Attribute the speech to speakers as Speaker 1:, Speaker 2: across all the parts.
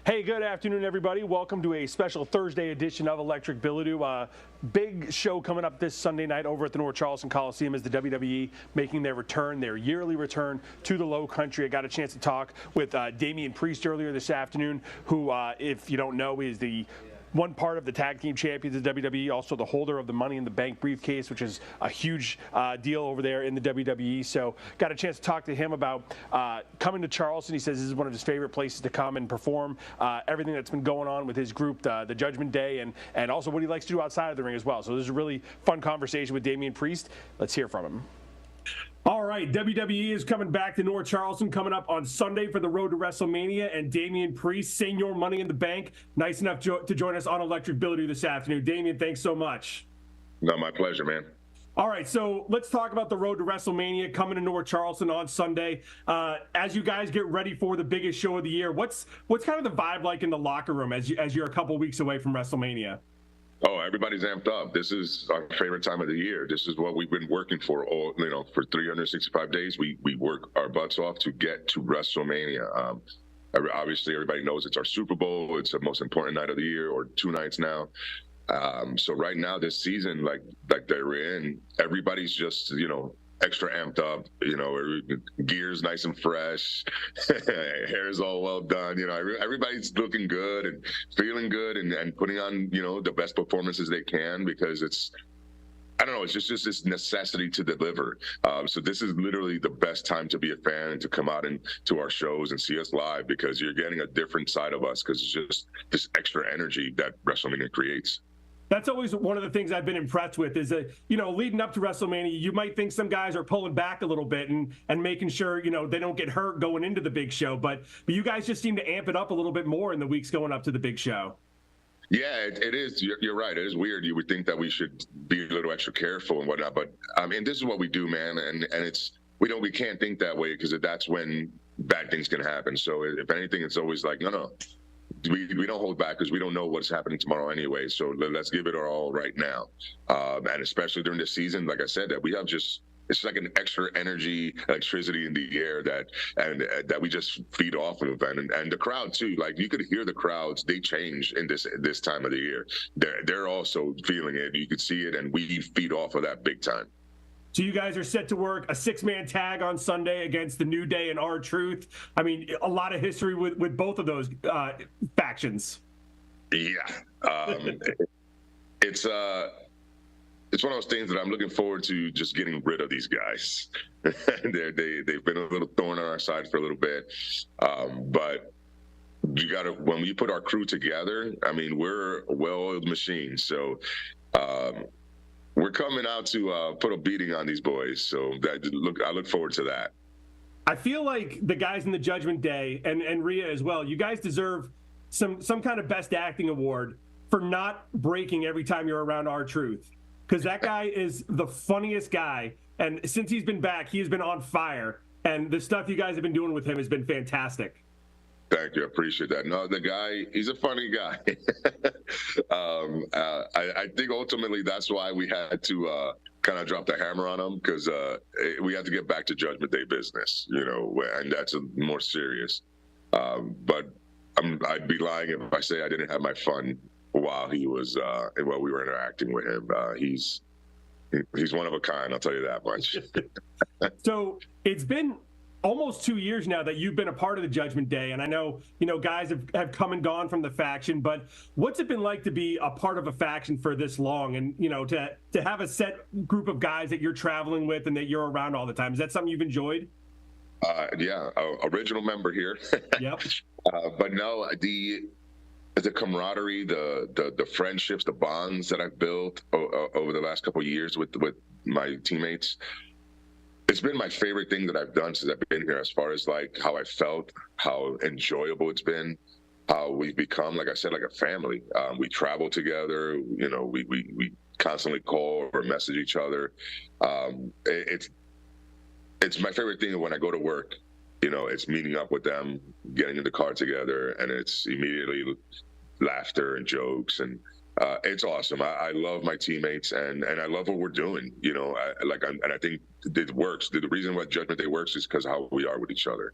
Speaker 1: Hey, good afternoon, everybody. Welcome to a special Thursday edition of Electric Bilodeau. Big show coming up this Sunday night over at the North Charleston Coliseum as the WWE making their return, their yearly return to the Low Country. I got a chance to talk with Damian Priest earlier this afternoon, who, if you don't know, is the one part of the tag team champions of WWE, also the holder of the Money in the Bank briefcase, which is a huge deal over there in the WWE. So got a chance to talk to him about coming to Charleston. He says this is one of his favorite places to come and perform, everything that's been going on with his group, the Judgment Day, and also what he likes to do outside of the ring as well. So this is a really fun conversation with Damian Priest. Let's hear from him. All right, WWE is coming back to North Charleston coming up on Sunday for the road to WrestleMania, and Damian Priest, Senior Money in the Bank, nice enough to join us on Electric Bilodeau this afternoon. Damian, thanks so much.
Speaker 2: No, my pleasure, man.
Speaker 1: All right, so let's talk about the road to WrestleMania coming to North Charleston on Sunday. As you guys get ready for the biggest show of the year, what's kind of the vibe like in the locker room as you're a couple weeks away from WrestleMania?
Speaker 2: Oh, everybody's amped up. This is our favorite time of the year. This is what we've been working for for 365 days. We work our butts off to get to WrestleMania. Obviously, everybody knows it's our Super Bowl. It's the most important night of the year, or two nights now. So right now, this season, like they're in, everybody's just, extra amped up, gear's nice and fresh, hair's all well done, everybody's looking good and feeling good and putting on, the best performances they can, because it's just this necessity to deliver. So this is literally the best time to be a fan and to come out to our shows and see us live, because you're getting a different side of us, because it's just this extra energy that WrestleMania creates.
Speaker 1: That's always one of the things I've been impressed with is that, leading up to WrestleMania, you might think some guys are pulling back a little bit and making sure, they don't get hurt going into the big show. But you guys just seem to amp it up a little bit more in the weeks going up to the big show.
Speaker 2: Yeah, it is. You're right. It is weird. You would think that we should be a little extra careful and whatnot. But, this is what we do, man. And we can't think that way, because that's when bad things can happen. So if anything, it's always like, no. We don't hold back, because we don't know what's happening tomorrow anyway. So let's give it our all right now. And especially during this season, like I said, that we have it's like an extra energy, electricity in the air that we just feed off of. And the crowd too, like you could hear the crowds, they change in this time of the year. They're also feeling it. You could see it, and we feed off of that big time.
Speaker 1: So you guys are set to work a 6-man tag on Sunday against the New Day and R-Truth. I mean, a lot of history with both of those factions.
Speaker 2: Yeah. It's one of those things that I'm looking forward to, just getting rid of these guys. They've been a little thorn on our side for a little bit. But when we put our crew together, I mean, we're a well-oiled machine. So, we're coming out to put a beating on these boys, so I look forward to that.
Speaker 1: I feel like the guys in the Judgment Day and Rhea as well, you guys deserve some kind of Best Acting award for not breaking every time you're around R-Truth, because that guy is the funniest guy, and since he's been back, he has been on fire, and the stuff you guys have been doing with him has been fantastic.
Speaker 2: Thank you. I appreciate that. No, the guy, he's a funny guy. I think ultimately that's why we had to kind of drop the hammer on him, because we had to get back to Judgment Day business, and that's more serious. But I'd be lying if I say I didn't have my fun while he was while we were interacting with him. He's one of a kind, I'll tell you that much.
Speaker 1: So it's been almost 2 years now that you've been a part of the Judgment Day, and I know guys have come and gone from the faction, but what's it been like to be a part of a faction for this long, and to have a set group of guys that you're traveling with and that you're around all the time? Is that something you've enjoyed?
Speaker 2: Yeah, original member here.
Speaker 1: Yep.
Speaker 2: But no, the camaraderie, the friendships, the bonds that I've built over the last couple of years with my teammates, it's been my favorite thing that I've done since I've been here, as far as like how I felt, how enjoyable it's been, how we've become, like I said, like a family. We travel together, we constantly call or message each other. It's my favorite thing when I go to work, it's meeting up with them, getting in the car together, and it's immediately laughter and jokes, and it's awesome. I love my teammates, and I love what we're doing. I think it works. The reason why Judgment Day works is because of how we are with each other.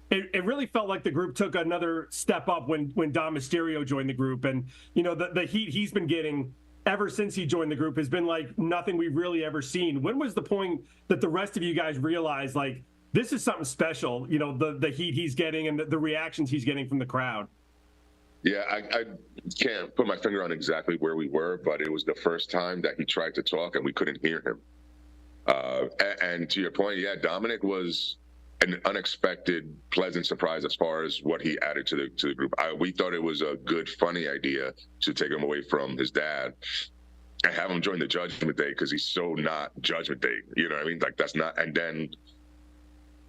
Speaker 1: it really felt like the group took another step up when Dom Mysterio joined the group. And, you know, the heat he's been getting ever since he joined the group has been like nothing we've really ever seen. When was the point that the rest of you guys realized, like, this is something special, you know, the heat he's getting and the reactions he's getting from the crowd?
Speaker 2: Yeah, I can't put my finger on exactly where we were, but it was the first time that he tried to talk and we couldn't hear him. And to your point, yeah, Dominic was an unexpected, pleasant surprise as far as what he added to the group. We thought it was a good, funny idea to take him away from his dad and have him join the Judgment Day because he's so not Judgment Day. You know what I mean? Like, that's not. And then,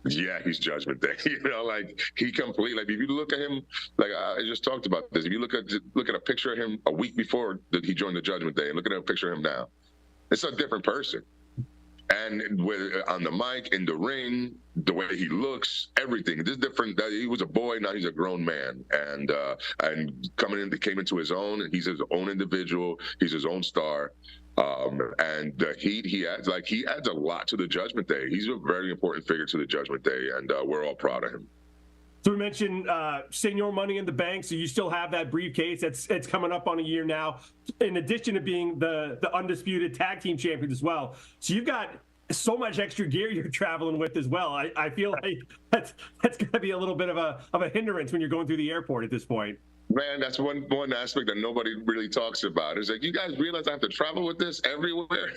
Speaker 2: yeah, he's Judgment Day. You know, like, he completely. Like, if you look at him, like I just talked about this. If you look at a picture of him a week before that he joined the Judgment Day, and look at a picture of him now, it's a different person. And on the mic, in the ring, the way he looks, everything. This is different. He was a boy, now he's a grown man, and came into his own. And he's his own individual. He's his own star, and the heat he adds a lot to the Judgment Day. He's a very important figure to the Judgment Day, and we're all proud of him.
Speaker 1: So we mentioned Senior Money in the Bank, so you still have that briefcase. It's coming up on a year now, in addition to being the undisputed tag team champions as well. So you've got so much extra gear you're traveling with as well. I feel like that's going to be a little bit of a hindrance when you're going through the airport at this point.
Speaker 2: Man, that's one aspect that nobody really talks about. It's like, you guys realize I have to travel with this everywhere?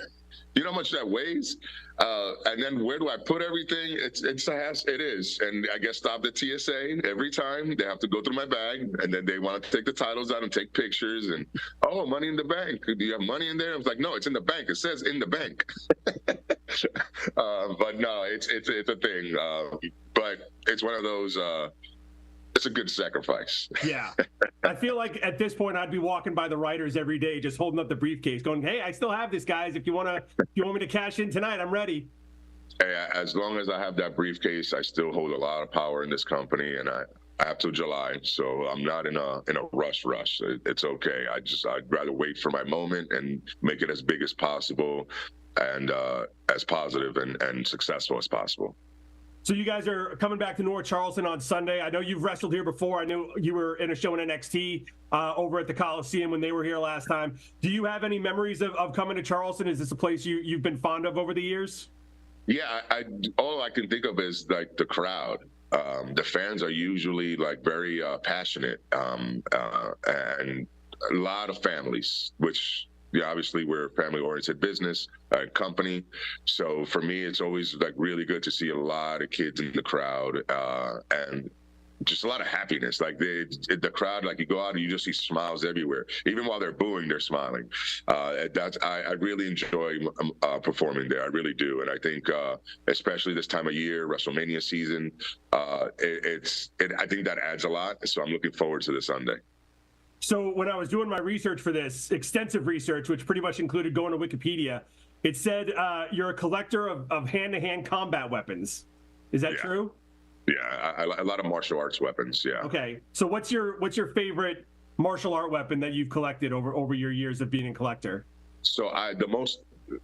Speaker 2: You know how much that weighs? And then where do I put everything? It is. And I get stopped at TSA every time. They have to go through my bag, and then they want to take the titles out and take pictures. And, oh, money in the bank. Do you have money in there? I was like, no, it's in the bank. It says in the bank. But no, it's a thing. But it's one of those. It's a good sacrifice.
Speaker 1: Yeah. I feel like at this point I'd be walking by the writers every day just holding up the briefcase going, hey, I still have this, guys. If you want me to cash in tonight, I'm ready.
Speaker 2: Hey, as long as I have that briefcase, I still hold a lot of power in this company, and I have till July, so I'm not in a rush. It's okay. I'd rather wait for my moment and make it as big as possible and as positive and successful as possible.
Speaker 1: So you guys are coming back to North Charleston on Sunday. I know you've wrestled here before. I knew you were in a show in NXT over at the Coliseum when they were here last time. Do you have any memories of coming to Charleston? Is this a place you've been fond of over the years?
Speaker 2: Yeah, all I can think of is like the crowd. The fans are usually like very passionate, and a lot of families, which, yeah, obviously we're a family-oriented business company. So for me, it's always like really good to see a lot of kids in the crowd and just a lot of happiness. Like the crowd, like you go out and you just see smiles everywhere. Even while they're booing, they're smiling. I really enjoy performing there. I really do. And I think, especially this time of year, Wrestlemania season, I think that adds a lot. So I'm looking forward to this Sunday.
Speaker 1: So when I was doing my research for this, extensive research, which pretty much included going to Wikipedia, it said you're a collector of hand-to-hand combat weapons. Is that true?
Speaker 2: Yeah, a lot of martial arts weapons, yeah.
Speaker 1: Okay, so what's your favorite martial art weapon that you've collected over your years of being a collector?
Speaker 2: So the most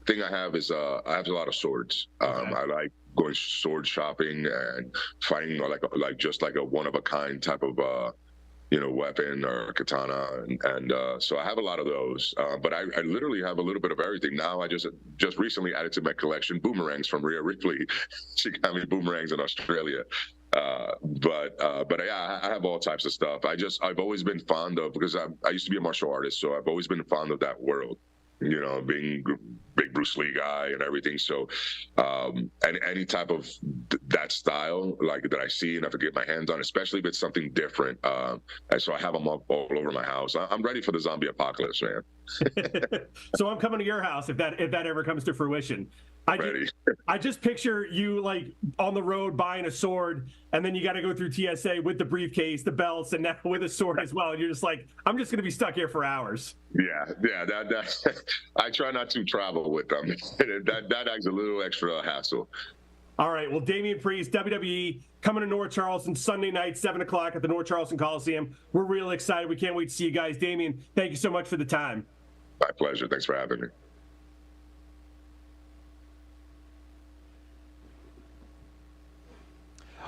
Speaker 2: thing I have is I have a lot of swords. Okay. I like going sword shopping and finding just like a one-of-a-kind type of weapon or katana, and so I have a lot of those. But I literally have a little bit of everything now. I just recently added to my collection boomerangs from Rhea Ripley. She got me boomerangs in Australia. But yeah, I have all types of stuff. I've always been fond of, because I used to be a martial artist, so I've always been fond of that world. You know, being big Bruce Lee guy and everything. So, and any type of that style, like that I see and I could get my hands on, especially if it's something different. And so I have them all over my house. I'm ready for the zombie apocalypse, man.
Speaker 1: So I'm coming to your house if that ever comes to fruition. I just picture you like on the road buying a sword, and then you got to go through TSA with the briefcase, the belts, and now with a sword as well. And you're just like, I'm just going to be stuck here for hours.
Speaker 2: Yeah. That I try not to travel with them. That adds a little extra hassle.
Speaker 1: All right. Well, Damian Priest, WWE, coming to North Charleston Sunday night, 7 o'clock at the North Charleston Coliseum. We're really excited. We can't wait to see you guys. Damian, thank you so much for the time.
Speaker 2: My pleasure. Thanks for having me.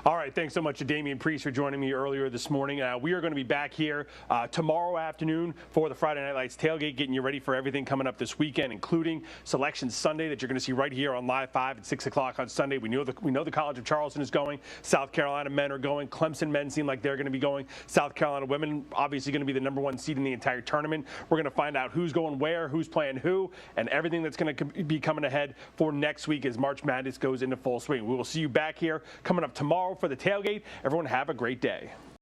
Speaker 1: All right, thanks so much to Damian Priest for joining me earlier this morning. We are going to be back here tomorrow afternoon for the Friday Night Lights tailgate, getting you ready for everything coming up this weekend, including Selection Sunday that you're going to see right here on Live 5 at 6 o'clock on Sunday. We know the College of Charleston is going. South Carolina men are going. Clemson men seem like they're going to be going. South Carolina women obviously going to be the #1 seed in the entire tournament. We're going to find out who's going where, who's playing who, and everything that's going to be coming ahead for next week as March Madness goes into full swing. We will see you back here coming up tomorrow for the tailgate. Everyone have a great day.